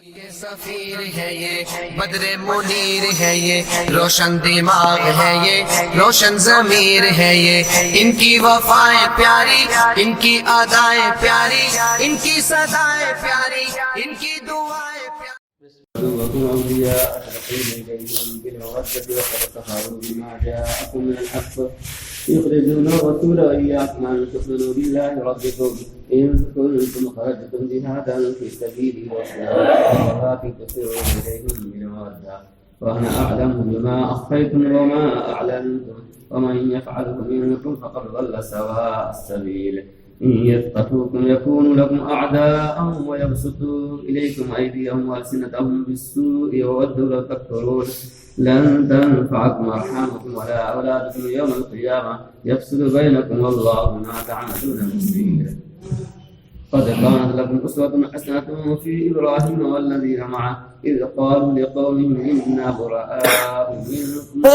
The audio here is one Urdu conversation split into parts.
سفیر ہے یہ بدر منیر ہے یہ روشن دماغ ہے یہ روشن ضمیر ہے یہ ان کی وفائیں پیاری ان کی ادائیں پیاری ان کی صدائیں پیاری ان کی دعائیں پیاری وكم أولياء الذين إليهم بالمودة وتتخاروا بما جاءكم من الحق يخرجون الرسول وإياكم أن تؤمنوا بالله ربكم إن كنتم خرجتم جهادا في سبيلي وصلاتي تسيرون إليهم بالمودة وأنا أعلم بما أخفيتم وما أعلنتم ومن يفعله منكم فقد ضل سواء السبيل إن يثقفوكم يكونوا لكم أعداء ويبسطوا إليكم أيديهم وألسنتهم بالسوء وودوا لو تكفرون لن تنفعكم أرحامكم ولا أولادكم يوم القيامة يفصل بينكم والله بما تعملون بصير قد كانت لكم أسوة حسنة في إبراهيم والذين معه إذ قالوا لقومهم إنا براء منكم وما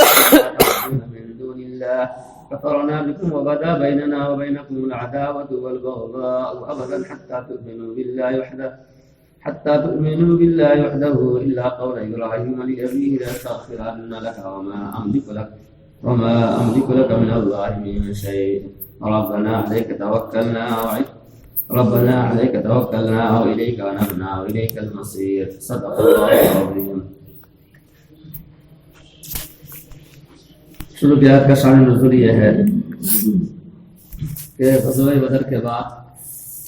تعبدون من دون الله كفرنا بكم وبدا بيننا وبينكم العداوة والبغضاء أبدا حتى تؤمنوا بالله وحده إلا قول إبراهيم لأبيه لأستغفرن لك وما أملك لك من الله من شيء ربنا عليك توكلنا وإليك أنبنا وإليك المصير صدق الله العظيم. شروع آیت کا شان نزول یہ ہے کہ غزوہ بدر کے بعد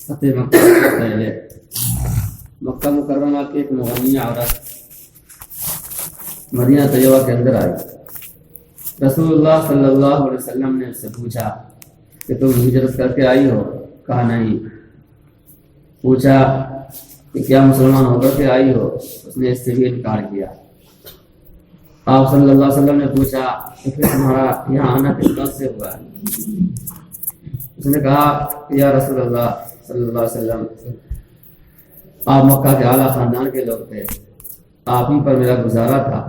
فتح مکہ سے پہلے مکہ مکرمہ کی ایک مغنیہ عورت مدینہ طیبہ کے اندر آئی. رسول اللہ صلی اللہ علیہ وسلم نے اس سے پوچھا کہ تم ہجرت کر کے آئی ہو؟ کہا نہیں. پوچھا کہ کیا مسلمان ہو کر کے آئی ہو؟ اس نے اس سے بھی انکار کیا. آپ صلی اللہ علیہ وسلم نے پوچھا کہ پھر تمہارا یہاں آنا کس بات سے ہوا ہے؟ اس نے کہا یا رسول اللہ صلی اللہ علیہ وسلم آپ مکہ کے اعلیٰ خاندان کے لوگ تھے, آپ ہی پر میرا گزارا تھا.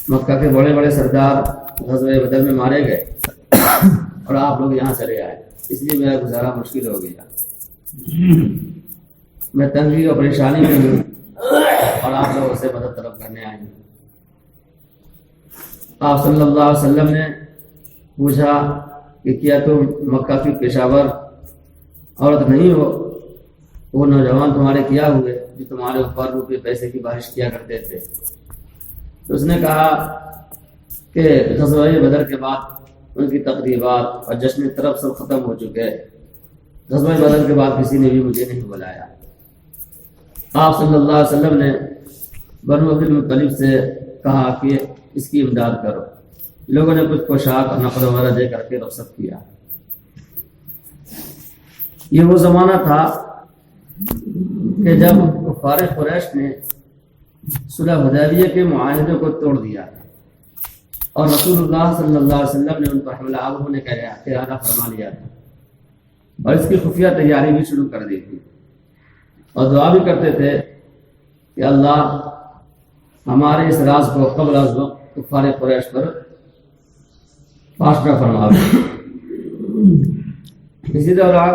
مکہ کے بڑے بڑے سردار غزوہ بدر میں مارے گئے اور آپ لوگ یہاں چلے آئے, اس لیے میرا گزارا مشکل ہو گیا. میں تنگی اور پریشانی میں ہوں اور آپ لوگ اسے مدد طلب کرنے آئے ہیں. آپ صلی اللہ علیہ وسلم نے پوچھا کہ کیا تم مکہ کی پیشہ ور عورت نہیں ہو؟ وہ نوجوان تمہارے کیا ہوئے جو تمہارے اوپر روپے پیسے کی بارش کیا کرتے تھے؟ تو اس نے کہا کہ غزوہ بدر کے بعد ان کی تقریبات اور جشن طرف سب ختم ہو چکے. غزوہ بدر کے بعد کسی نے بھی مجھے نہیں بلایا. آپ صلی اللہ علیہ وسلم نے بنو عبد المطلب سے کہا کہ اس کی امداد کرو. لوگوں نے کچھ پوشاک اور نقد وغیرہ دے کر کے رخصت کیا. یہ وہ زمانہ تھا کہ جب کفار قریش نے صلح حدیبیہ کے معاہدے کو توڑ دیا اور رسول اللہ صلی اللہ علیہ وسلم نے ان پر حملہ آور ہونے کا ارادہ فرما لیا تھا اور اس کی خفیہ تیاری بھی شروع کر دی تھی اور دعا بھی کرتے تھے کہ اللہ ہمارے اس راز کو قبل از وقت کفار قریش پر فاشا فرماوے. اسی دوران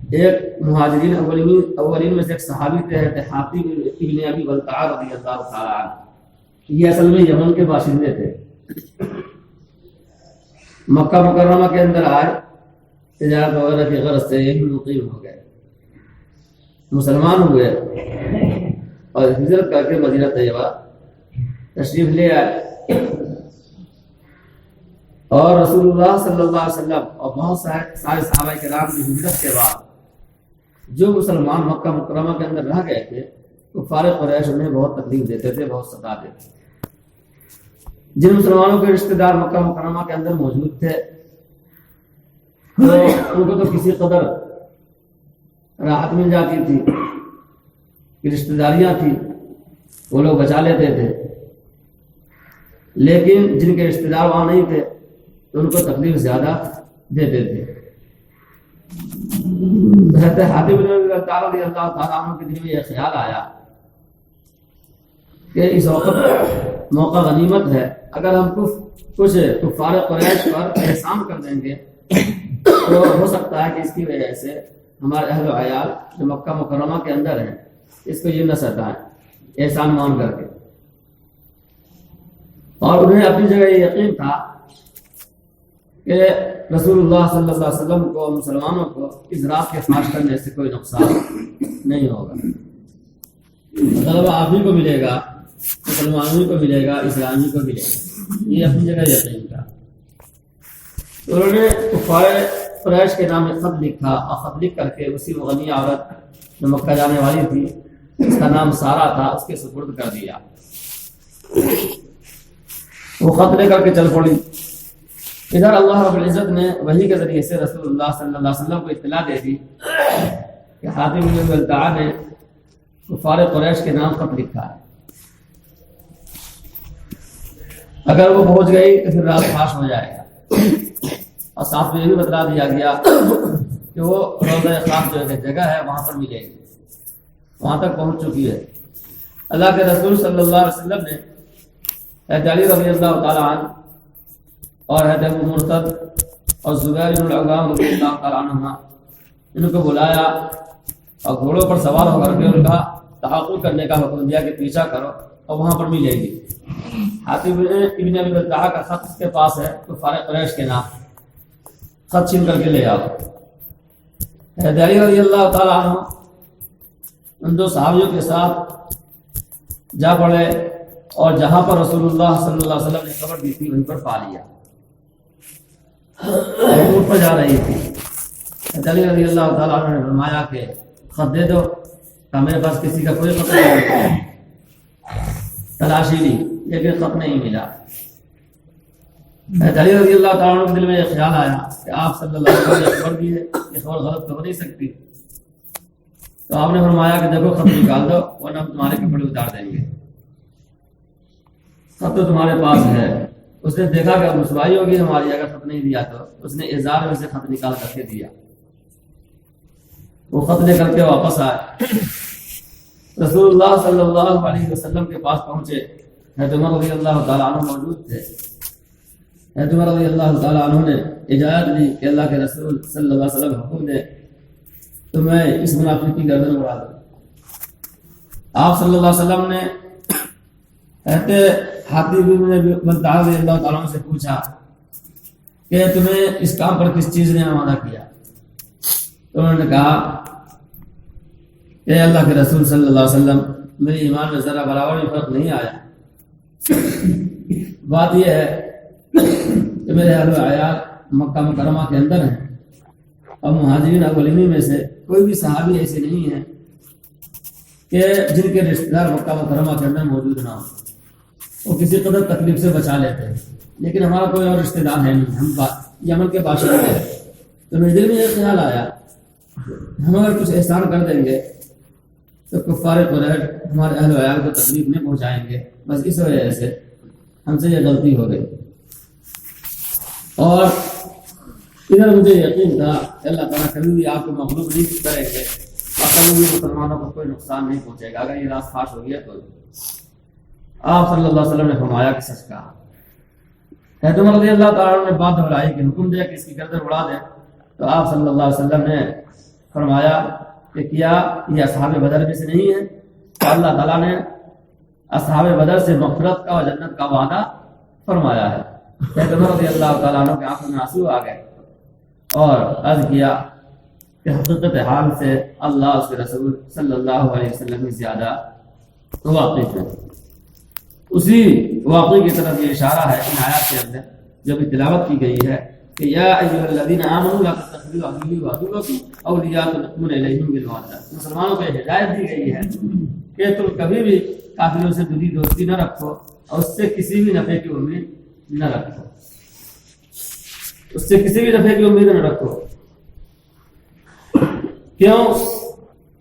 ایک مہاجرین اولین میں سے ایک صحابی تھے حاتب ابن ابی بلتع رضی اللہ تعالی عنہ. یہ اصل میں یمن کے باشندے تھے. مکہ مکرمہ کے اندر آئے, تجارت وغیرہ کی غرض سے یہی مقیم ہو گئے, مسلمان ہوئے اور ہجرت کر کے مدینہ طیبہ تشریف لے آئے. اور رسول اللہ صلی اللہ علیہ وسلم اور بہت سارے صحابہ کرام کی ہجرت کے بعد جو مسلمان مکہ مکرمہ کے اندر رہ گئے تھے کفار قریش انہیں بہت تکلیف دیتے تھے, بہت ستاتے تھے. جن مسلمانوں کے رشتہ دار مکہ مکرمہ کے اندر موجود تھے تو ان کو تو کسی قدر راحت مل جاتی تھی کہ رشتہ داریاں تھیں وہ لوگ بچا لیتے تھے, لیکن جن کے رشتہ دار وہاں نہیں تھے تو ان کو تکلیف زیادہ دیتے تھے. حضرت حاتب بن ابی بلتع رضی اللہ تعالیٰ عنہ کے دل میں یہ خیال آیا کہ اس وقت موقع غنیمت ہے, اگر ہم کچھ کفار قریش پر احسان کر دیں گے تو ہو سکتا ہے کہ اس کی وجہ سے ہمارے اہل و عیال جو مکہ مکرمہ کے اندر ہیں اس کو یہ نہ ستائیں احسان مان کر کے. اور انہیں اپنی جگہ یہ یقین تھا کہ رسول اللہ صلی اللہ علیہ وسلم کو مسلمانوں کو اس رات کے فاش کرنے سے کوئی نقصان نہیں ہوگا. غلبہ آپ ہی کو ملے گا, مسلمانوں کو ملے گا, اسلامی کو ملے گا. یہ اپنی جگہ یقین تھا. تو انہوں نے کفار قریش کے نام میں خط لکھا اور خط لکھ کر کے اسی مغنی عورت جو مکہ جانے والی تھی, اس کا نام سارا تھا, اس کے سپرد کر دیا. وہ خط لے کر کے چل پڑی. ادھر اللہ رب العزت نے وحی کے ذریعے سے رسول اللہ صلی اللہ علیہ وسلم کو اطلاع دے دی کہ حاتم بن بلتعہ نے کفار قریش کے نام خط لکھا ہے. اگر وہ پہنچ گئی تو پھر رات فاش ہو جائے گا. اور ساتھ میں یہ بھی بتلا دیا گیا کہ وہ روضہ خاص جو جگہ ہے وہاں پر ملے گی, وہاں تک پہنچ چکی ہے. اللہ کے رسول صلی اللہ علیہ وسلم نے حضرت علی رضی اللہ تعالیٰ عنہ اور حضرت ابو مرتد اور زبیر بن العوام رضی اللہ تعالیٰ عنہ ان کو بلایا اور گھوڑوں پر سوار ہو کر کے ان کا تحقق کرنے کا حکم دیا کہ پیچھا کرو اور وہاں پر ملے گی. حاتم ابن ابی بلتعہ کا خط اس کے پاس ہے, کفار قریش کے نام خط چھین کر کے لے آؤ. حضرت علی رضی اللہ تعالیٰ عنہ ان دو صحابیوں کے ساتھ جا پڑے اور جہاں پر رسول اللہ صلی اللہ علیہ وسلم نے خبر دی تھی وہیں پر پا لیا. اونٹ پر جا رہی تھی. حضرت علی رضی اللہ تعالیٰ عنہ نے فرمایا کہ خط دے دو. کہ میرے پاس کسی کا کوئی خط نہیں. تلاشی لی لیکن خط نہیں ملا. حضرت علی رضی اللہ تعالیٰ عنہ کے دل میں یہ خیال آیا کہ آپ صلی اللہ علیہ وسلم نے خبر دی ہے, یہ خبر غلط تو ہو نہیں سکتی. تو آپ نے فرمایا کہ دیکھو خط نکال دو ورنہ ہم تمہارے کپڑے اتار دیں گے. خط تو تمہارے پاس ہے. اس نے دیکھا کہ اب رسوائی ہوگی ہماری اگر خط نہیں دیا تو اس نے ازار میں سے خط نکال کر کے دیا. وہ خط لے کر کے واپس آئے. رسول اللہ صلی اللہ علیہ وسلم کے پاس پہنچے. حضرت عمر رضی اللہ تعالیٰ عنہ موجود تھے. حضرت عمر رضی اللہ تعالیٰ عنہ نے اجازت دی کہ اللہ کے رسول صلی اللہ علیہ وسلم حکم دے تو میں اس منافق کی گردن اڑا دوں. آپ صلی اللہ علیہ وسلم نے حضرت حاتم بن بلتعہ رضی اللہ تعالیٰ عنہ سے پوچھا کہ تمہیں اس کام پر کس چیز نے آمادہ کیا؟ تو انہوں نے کہا کہ اللہ کے رسول صلی اللہ علیہ وسلم میری ایمان میں ذرا برابر بھی فرق نہیں آیا. بات یہ ہے کہ میرے اہل و عیال مکہ مکرمہ کے اندر ہیں اور مہاجرین اولین میں سے کوئی بھی صحابی ایسے نہیں ہیں کہ جن کے رشتہ دار مکہ مکرمہ کے اندر موجود نہ ہوں. وہ کسی قدر تکلیف سے بچا لیتے ہیں, لیکن ہمارا کوئی اور رشتہ دار ہے نہیں, ہم یمن کے باشندے ہیں. تو میرے دل میں یہ خیال آیا ہم اگر کچھ احسان کر دیں گے تو کفار قریش ہمارے اہل و عیال کو تکلیف نہیں پہنچائیں گے. بس اس وجہ سے ہم سے یہ غلطی ہو گئی. اور ادھر مجھے یقین تھا کہ اللہ تعالیٰ کبھی بھی آپ کو مغلوب نہیں کریں گے اور کبھی بھی مسلمانوں کو کوئی نقصان نہیں پہنچے گا اگر یہ راز فاش ہو گیا تو. آپ صلی اللہ علیہ وسلم نے فرمایا کہ سچ کہا. حضرت عمر رضی اللہ تعالیٰ عنہ نے بات دہرائی کہ حکم دیا کہ اس کی گردن اڑا دیں. تو آپ صلی اللہ علیہ وسلم نے فرمایا کہ کیا یہ اصحاب بدر میں سے نہیں ہے؟ تو اللہ تعالیٰ نے اصحاب بدر سے مغفرت کا اور جنت کا وعدہ فرمایا ہے. حضرت عمر رضی اللہ تعالیٰ عنہ کے آنکھوں میں آنسو آ گئے اور عرض کیا کہ حقیقت حال سے اللہ اس کے رسول صلی اللہ علیہ وسلم کی زیادہ واقف ہے. اسی واقعے کی طرف یہ اشارہ ہے ان آیات کے اندر جو بھی تلاوت کی گئی ہے کہ یا ایھا الذین آمنوا لا تتخذوا عدوی وعدوکم اولیاء تلقون الیہم بالمودہ. مسلمانوں کو ہدایت دی گئی ہے کہ تم کبھی بھی کافروں سے دلی دوستی نہ رکھو اور اس سے کسی بھی نفع کی امید نہ رکھو. اس سے کسی بھی نفع کی امید نہ رکھو. کیوں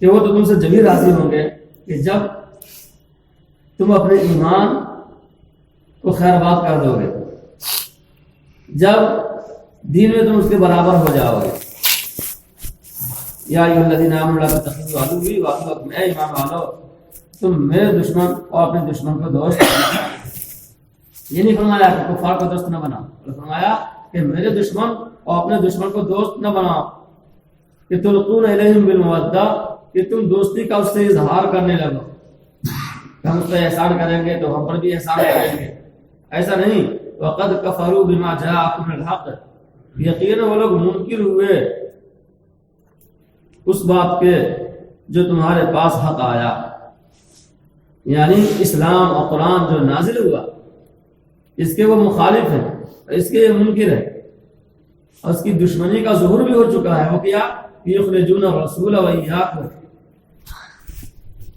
کہ وہ تو تم سے جبھی راضی ہوں گے کہ جب تم اپنے ایمان کو خیر بات کر دو گے, جب دین میں تم اس کے برابر ہو جاؤ گے. یا ایھا الذین آمنوا لا تتخذوا عدوی وعدوکم, اے ایمان والو تم میرے دشمن اور اپنے دشمن کو دوست. یہ نہیں فرمایا کہ کفار کو دوست نہ بناؤ, فرمایا کہ میرے دشمن اور اپنے دشمن کو دوست نہ بناؤ. کہ تلقون الیہم بالمودہ, کہ تم دوستی کا اس سے اظہار کرنے لگو، ہم اس پہ احسان کریں گے تو ہم پر بھی احسان کریں گے، ایسا نہیں۔ وقد کفروا بما جاءکم من الحق، یقینا وہ لوگ منکر ہوئے اس بات کے جو تمہارے پاس حق آیا، یعنی اسلام اور قرآن جو نازل ہوا اس کے وہ مخالف ہیں، اس کے یہ منکر ہے، اور اس کی دشمنی کا ظہور بھی ہو چکا ہے۔ وہ کیا؟ یخرجون الرسول وایاکم،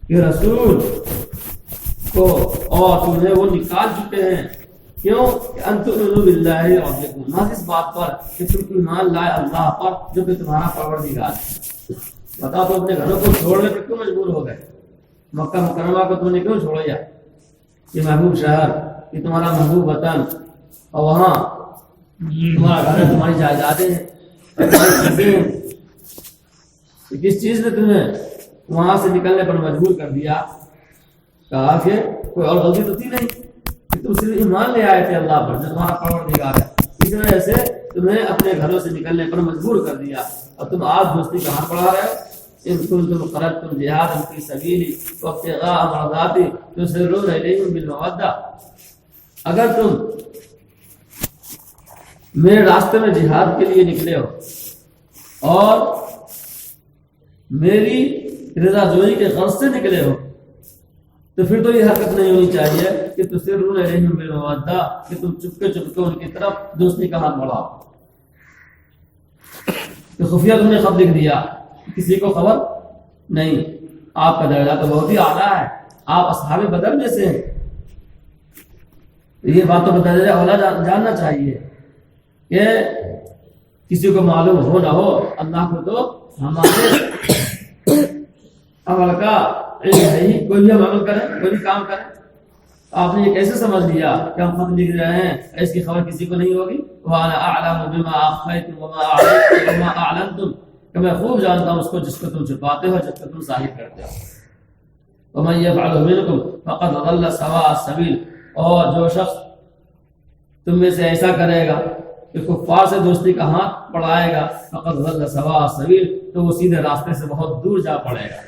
کہ رسول کو اور تمہیں وہ نکال چکے ہیں، کیوں؟ کہ ان تؤمنوا باللہ ربکم، محض اس بات پر کہ تم ایمان لائے اللہ پر جو کہ تمہارا پروردگار ہے۔ بتا تو اپنے گھروں کو چھوڑنے پر کیوں مجبور ہو گئے؟ مکہ مکرمہ کو تم نے کیوں چھوڑا؟ یہ محبوب شہر، یہ تمہارا محبوب وطن، اور وہاں تمہارا گھر ہے، تمہاری جائیدادیں ہیں، تمہاری چیزیں ہیں، کس چیز نے تمہیں وہاں سے نکلنے پر مجبور کر دیا؟ کہا کہ کوئی اور غلطی تو تھی نہیں کہ تم صرف ایمان لے آئے تھے اللہ پر جو تمہارا پروردگار ہے، اس وجہ سے تمہیں اپنے گھروں سے نکلنے پر مجبور کر دیا، اور تم آج دوستی کہاں پڑھا رہے ہو؟ ان کنتم خرجتم جہادا فی سبیلی وابتغاء مرضاتی تسرون الیہم بالمودہ، اگر تم میرے راستے میں جہاد کے لیے نکلے ہو اور میری رضا جوئی کے غرض سے نکلے ہو، تو پھر تو یہ حرکت نہیں ہونی چاہیے کہ تسرون الیہم بالمودہ، کہ تم چپکے چپکے ان کی طرف دوستی کا ہاتھ بڑھاؤ، کہ خفیہ تم نے خط لکھ دیا، کسی کو خبر نہیں۔ آپ کا درجہ تو بہت ہی اعلیٰ ہے، آپ اصحاب بدر میں سے ہیں، یہ بات تو درجہ اولا جاننا چاہیے کہ کسی کو معلوم ہو نہ ہو، اللہ کو تو ہمارے عمل کا علم ہے ہی، کوئی بھی ہم عمل کریں، کوئی بھی کام کریں۔ آپ نے یہ کیسے سمجھ لیا کہ ہم خط لکھ رہے ہیں، اس کی خبر کسی کو نہیں ہوگی؟ وَأَنَا أَعْلَمُ بِمَا أَخْفَيْتُمْ وَمَا أَعْلَنْتُمْ، کہ میں خوب جانتا ہوں اس کو جس کو تم چھپاتے ہو، جس کو تم ظاہر کرتے ہو۔ وَمَن يَفْعَلْهُ مِنكُمْ فَقَدْ ضَلَّ سَوَاءَ السَّبِيلِ، اور جو شخص تم میں سے ایسا کرے گا کہ کفار سے دوستی کا ہاتھ بڑھائے گا، فَقَدْ ضَلَّ سَوَاءَ السَّبِيلِ، تو وہ سیدھے راستے سے بہت دور جا پڑے گا۔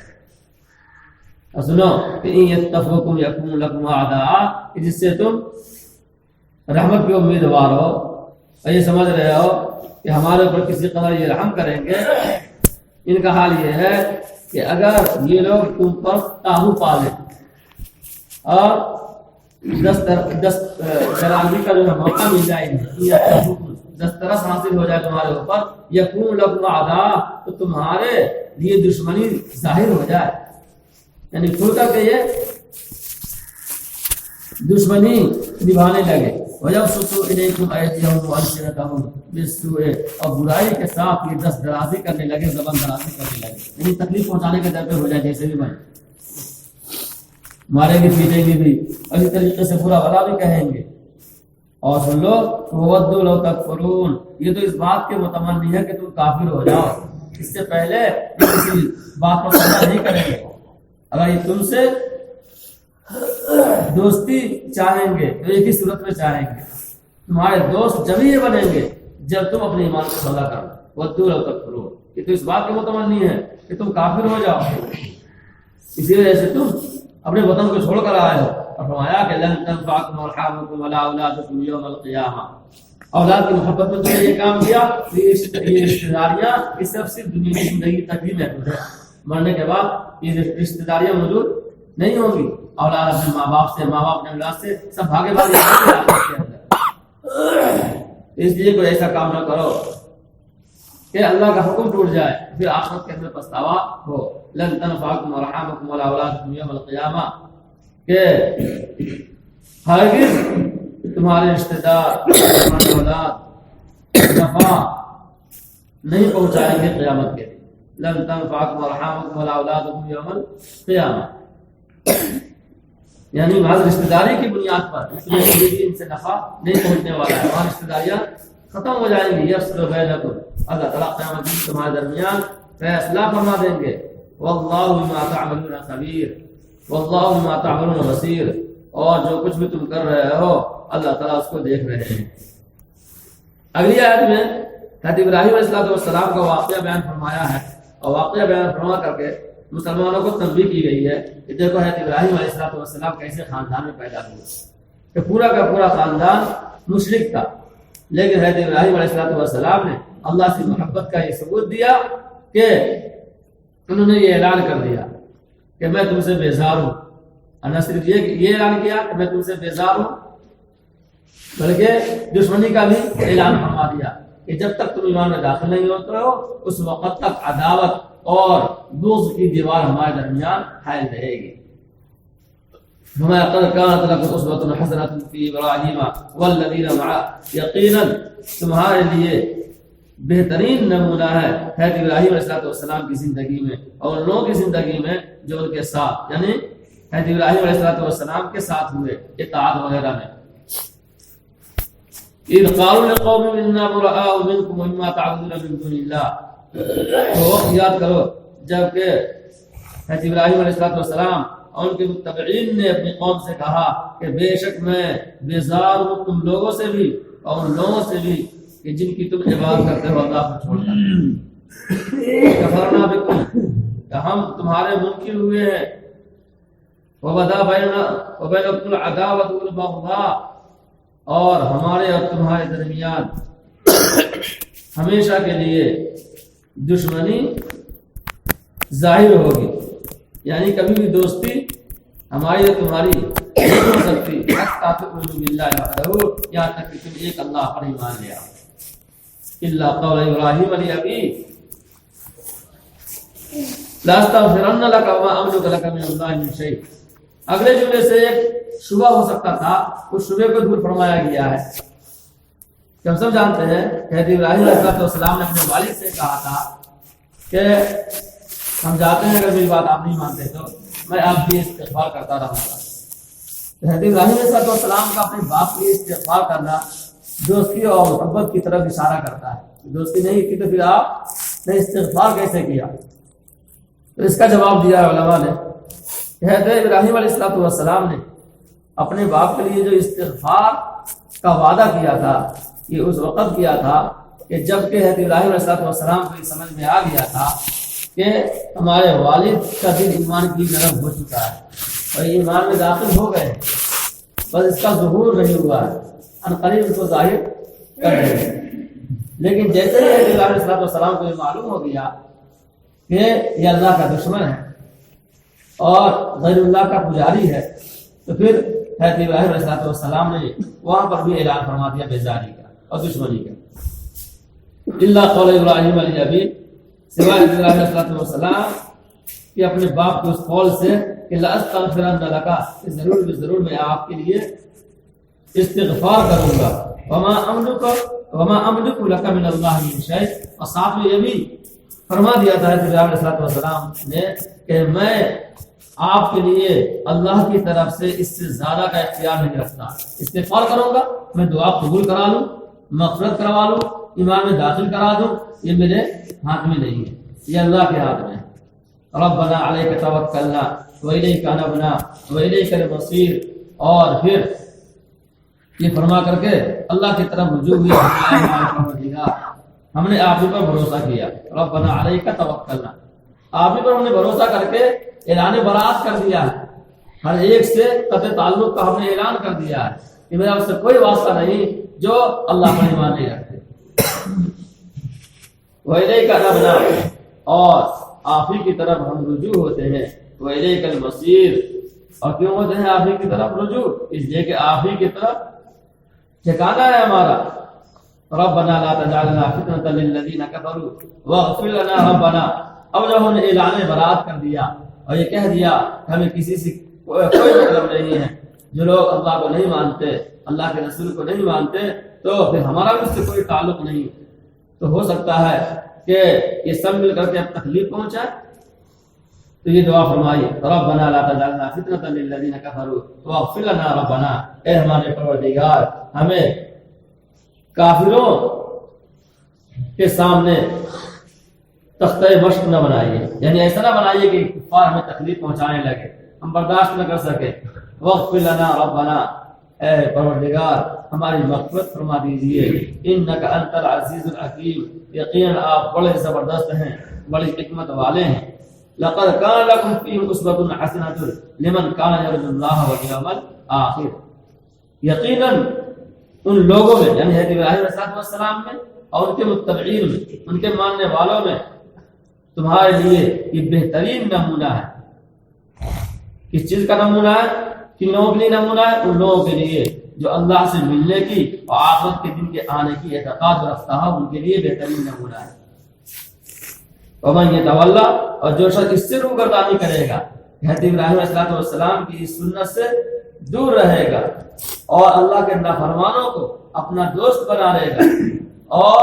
اور سنو کہ إِن يَتَّقُوكُمْ يَكُونُوا لَكُمْ أَعْدَاءَ، کہ جس سے تم رحمت کے امیدوار ہو، اور یہ سمجھ رہے ہو کہ ہمارے اوپر کسی قدر یہ رحم کریں گے، ان کا حال یہ ہے کہ اگر یہ لوگ تم پر قابو پا لیں اور دسترازی کا جو ہے موقع مل جائے گی، دسترس حاصل ہو جائے تمہارے اوپر، یکون لکم اعداء، تو تمہارے لیے دشمنی ظاہر ہو جائے، یعنی کھل کر کے یہ دشمنی نبھانے لگے، وَيَبْسُطُوا إِلَيْكُمْ أَيْدِيَهُمْ وَأَلْسِنَتَهُم بِالسُّوءِ، اور برائی کے ساتھ یہ دست درازی کرنے لگے، زبان درازی کرنے لگے، یعنی تکلیف پہنچانے کے در پہ ہو جائے، جیسے بھی بنے، ماریں گے پیٹیں گے بھی، اور اسی طریقے سے برا بھلا بھی کہیں گے۔ اور سن لو وَوَدُّوا لَوْ تَكْفُرُونَ، یہ تو اس بات کے متمنی ہے کہ تم کافر ہو جاؤ، اس سے پہلے یہ کسی بات پر سمجھ نہیں کریں گے۔ اگر یہ تم سے دوستی چاہیں گے تو ایک ہی صورت میں چاہیں گے، تمہارے دوست جب یہ بنیں گے جب تم اپنے ایمان کو سودا کرو، وَدُّوا لَوْ تَكْفُرُونَ، یہ تو اس بات کے متمنی ہے کہ تم کافر ہو جاؤ، اسی وجہ سے تم اپنے وطن کو چھوڑ کر آئے ہو۔ اور فرمایا کہ لن تنفعکم ارحامکم ولا اولادکم یوم القیامہ، اولاد کی محبت میں تم نے یہ کام کیا، یہ رشتہ داریاں یہ سب صرف دنیا کی زندگی تک ہی محدود ہے، مرنے کے بعد یہ رشتہ داریاں موجود نہیں ہوں گی۔ اولاد اپنے ماں باپ سے، ماں باپ اپنے اولاد سے، سب بھاگے بھاگے کے اندر، اس لیے کوئی ایسا کام نہ کرو کہ اللہ کا حکم ٹوٹ جائے پھر آخرت کے اندر پچھتاوا ہو۔ لن تنفعکم ارحامکم ولا اولادکم یوم القیامہ، کہ ہرگز تمہارے رشتہ دار، تمہاری اولاد نفع نہیں پہنچائیں گے قیامت کے دن۔ لن تنفعکم ارحامکم ولا اولادکم یوم القیامہ، یعنی محض رشتہ داری کی بنیاد پر ان سے نفع نہیں پہنچنے والا ہے، وہاں رشتہ داریاں ختم ہو جائیں گی۔ یفصل بینکم، اللہ تعالیٰ قیامت دن تمہارے درمیان فیصلہ فرما دیں گے۔ واللہ بما تعملون خبیر، واللہ بما تعملون بصیر، اور جو کچھ بھی تم کر رہے ہو اللہ تعالیٰ اس کو دیکھ رہے ہیں۔ اگلی آیت میں حضرت ابراہیم علیہ السلام کا واقعہ بیان فرمایا ہے، اور واقعہ بیان فرما کر کے مسلمانوں کو تنبیہ کی گئی ہے کہ دیکھو حضرت ابراہیم علیہ السلام کیسے خاندان میں پیدا ہوئے کہ پورا کا پورا خاندان مشرک تھا، لیکن حضرت ابراہیم علیہ السلام نے اللہ سے محبت کا یہ ثبوت دیا کہ انہوں نے یہ اعلان کر دیا کہ میں تم سے بیزار ہوں، اور نہ صرف یہ اعلان کیا کہ میں تم سے بیزار ہوں، بلکہ دشمنی کا بھی اعلان فرما دیا کہ جب تک تم ایمان میں داخل نہیں ہوتے ہو اس وقت تک عداوت اور بغض کی دیوار ہمارے درمیان حائل رہے گی۔ قد كانت لكم اسوة حسنة في ابراہیم والذین معه، یقیناً تمہارے لیے بہترین نمونہ ہے حضرت ابراہیم علیہ السلام کی زندگی میں اور ان لوگوں کی زندگی میں جو ان کے ساتھ یعنی حضرت ابراہیم علیہ السلام کے ساتھ ہوئے اطاعت وغیرہ میں۔ اذ قالوا لقوم انا براء منكم ومما تعبدون من دون الله، تو یاد کرو جب کہ حضرت ابراہیم علیہ السلام اور ان کے متبعین نے اپنی قوم سے کہا کہ بے شک میں بیزار ہوں تم لوگوں سے بھی اور ان لوگوں سے بھی کہ جن کی تم عبادت کرتے ہو اللہ کو چھوڑ کر، کفرنا بکم، کہ ہم تمہارے منکر ہوئے ہیں، وبدا بیننا وبینکم العداوۃ والبغضاء، اور ہمارے اور تمہارے درمیان ہمیشہ کے لیے دشمنی ظاہر ہوگی، یعنی کبھی بھی دوستی ہماری اور تمہاری نہیں ہو سکتی حتی تؤمنوا باللہ وحدہ، یہاں تک کہ تم ایک اللہ پر ایمان لے آؤ۔ الا قول ابراہیم لابیہ لاستغفرن لک وما املک لک من اللہ من شیء، اگلے جملے سے ایک شبہ ہو سکتا تھا، اس شبے کو دور فرمایا گیا ہے کہ ہم سب جانتے ہیں کہ حضرت ابراہیم علیہ السلام نے اپنے والد سے کہا تھا کہ ہم جاتے ہیں اگر میری بات آپ نہیں مانتے تو میں آپ کی استغفار کرتا رہوں گا۔ حضرت ابراہیم علیہ السلام کا اپنے باپ کے لیے استغفار کرنا دوستی اور محبت کی طرف اشارہ کرتا ہے، دوستی نہیں کی تو پھر آپ نے استغفار کیسے کیا؟ تو اس کا جواب دیا علماء نے کہ حضرت ابراہیم علیہ السلام نے اپنے باپ کے لیے جو استغفار کا وعدہ کیا تھا یہ اس وقت کیا تھا کہ جب کہ حضرت ابراہیم علیہ السلام کو یہ سمجھ میں آ گیا تھا کہ ہمارے والد کا دل ایمان کی نرم ہو چکا ہے اور ایمان میں داخل ہو گئے، بس اس کا ظہور نہیں ہوا ہے، ان قریب اس کو ظاہر کر رہے ہیں۔ لیکن جیسے ہی حضرت ابراہیم علیہ السلام کو یہ معلوم ہو گیا کہ یہ اللہ کا دشمن ہے اور غیر اللہ کا پجاری ہے، تو پھر حضرت ابراہیم علیہ السلام نے وہاں پر بھی اعلان فرما دیا بیزاری کا اور دشمنی کا۔ الا قول ابراہیم لابیہ، سوائے ابراہیم علیہ السلام کہ اپنے باپ کے اس قول سے کہ لاستغفرن لک، ضرور میں آپ کے لیے استغفار کروں گا، وما املک لک من اللہ من شیء، اور ساتھ میں یہ بھی فرما دیا تھا حضرت ابراہیم علیہ السلام نے کہ میں آپ کے لیے اللہ کی طرف سے اس سے زیادہ کا اختیار نہیں رکھتا، استغفار کروں گا، میں دعا قبول کرا لوں، مغفرت کروا لوں، ایمان میں داخل کرا دوں، یہ میرے ہاتھ میں نہیں ہے، یہ اللہ کے ہاتھ میں ہے۔ ربنا علیک توکلنا والیک انبنا والیک المصیر، اور پھر یہ فرما کر کے اللہ کی طرف رجوع ہوئی، ہم نے آپ ہی پر بھروسہ کیا، ربنا علیک توکلنا، آپ ہی پر ہم نے بھروسہ کر کے اعلان برات کر دیا ہے، ہر ایک سے قطع تعلق کا ہم نے اعلان کر دیا ہے کہ میرا اس سے کوئی واسطہ نہیں جو اللہ پر ایمان نہیں رکھتے۔ وَإِلَيْكَ أَنَبْنَا، اور آپ ہی کی طرف ہم رجوع ہوتے ہیں، وَإِلَيْكَ الْمَصِيرُ، اور کیوں ہوتے ہیں آپ ہی کی طرف رجوع؟ اس لیے کہ آپ ہی کی طرف ٹھکانہ ہے ہمارا۔ رَبَّنَا لَا تَجْعَلْنَا فِتْنَةً لِلَّذِينَ كَفَرُوا وَاغْفِرْ لَنَا رَبَّنَا، اب جب انہوں نے اعلان برات کر دیا اور یہ کہہ دیا کہ ہمیں کسی سے کوئی مطلب نہیں ہے، جو لوگ اللہ کو نہیں مانتے، اللہ کے رسول کو نہیں مانتے، تو پھر ہمارا بھی اس سے کوئی تعلق نہیں، تو ہو سکتا ہے کہ یہ سب مل کر کے اب تکلیف پہنچائے، تو یہ دعا فرمائی، ربنا لا تجعلنا فتنة للذین کفروا واغفر لنا ربنا، اے ہمارے پروردگار ہمیں کافروں کے سامنے تختہ مشق نہ بنائیے، یعنی ایسا نہ بنائیے کہ کفار ہمیں تکلیف پہنچانے لگے، ہم برداشت نہ کر سکے۔ واغفر لنا ربنا، اے پروردگار ہماری مغفرت فرما دیجیے، انک انت العزیز الحکیم، یقیناً آپ بڑے زبردست ہیں، بڑی حکمت والے ہیں۔ لقد كان لكم فيهم اسوة حسنة لمن كان يرجو الله واليوم الآخر. یقیناً ان لوگوں میں یعنی حضرت ابراہیم علیہ السلام میں اور ان کے متبعین میں ان کے ماننے والوں میں تمہارے لیے یہ بہترین نمونہ ہے. کس چیز کا نمونہ ہے؟ کن لوگوں کے لیے نمونہ ہے؟ ان لوگوں کے لیے جو اللہ سے ملنے کی اور آخرت کے دن کے آنے کی اعتقاد رکھتا ہے، ان کے لیے بہترین نمونہ ہے. ومن یتولی، اور جو شخص اس سے روگردانی کرے گا، حضرت ابراہیم علیہ السلام کی اس سنت سے دور رہے گا اور اللہ کے نافرمانوں کو اپنا دوست بنا لے گا اور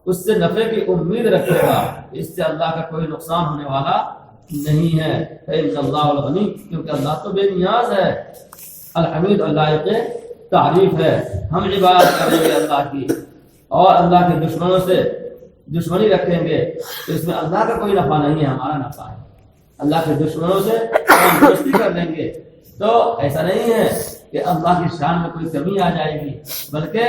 اس سے نفع کی امید رکھے گا، اس سے اللہ کا کوئی نقصان ہونے والا نہیں ہے. فإن اللہ الغنی، کیونکہ اللہ تو بے نیاز ہے، الحمید، اللہ کے تعریف ہے. ہم عبادت کریں گے اللہ کی اور اللہ کے دشمنوں سے دشمنی رکھیں گے تو اس میں اللہ کا کوئی نفع نہیں ہے، ہمارا نفع ہے. اللہ کے دشمنوں سے ہم دوستی کر لیں گے تو ایسا نہیں ہے کہ اللہ کی شان میں کوئی کمی آ جائے گی، بلکہ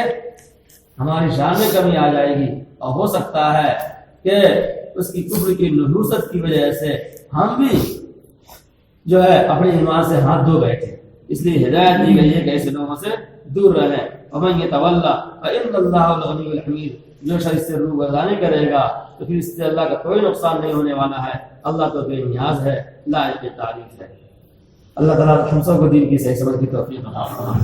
ہماری شان میں کمی آ جائے گی اور ہو سکتا ہے کہ اس کی کفر کی نحوست کی وجہ سے ہم بھی جو ہے اپنے ایمان سے ہاتھ دھو بیٹھے. اس لیے ہدایت دی گئی ہے کہ ایسے لوگوں سے دور رہیں. ومن یتولی فإن اللہ الغنی الحمید، جو شخص سے روگردانی کرے گا تو پھر اس سے اللہ کا کوئی نقصان نہیں ہونے والا ہے، اللہ تو بے نیاز ہے، لائق تعریف ہے. اللہ تعالیٰ ہم سب کو دین کی صحیح سمجھ کی توفیق عطا فرمائے.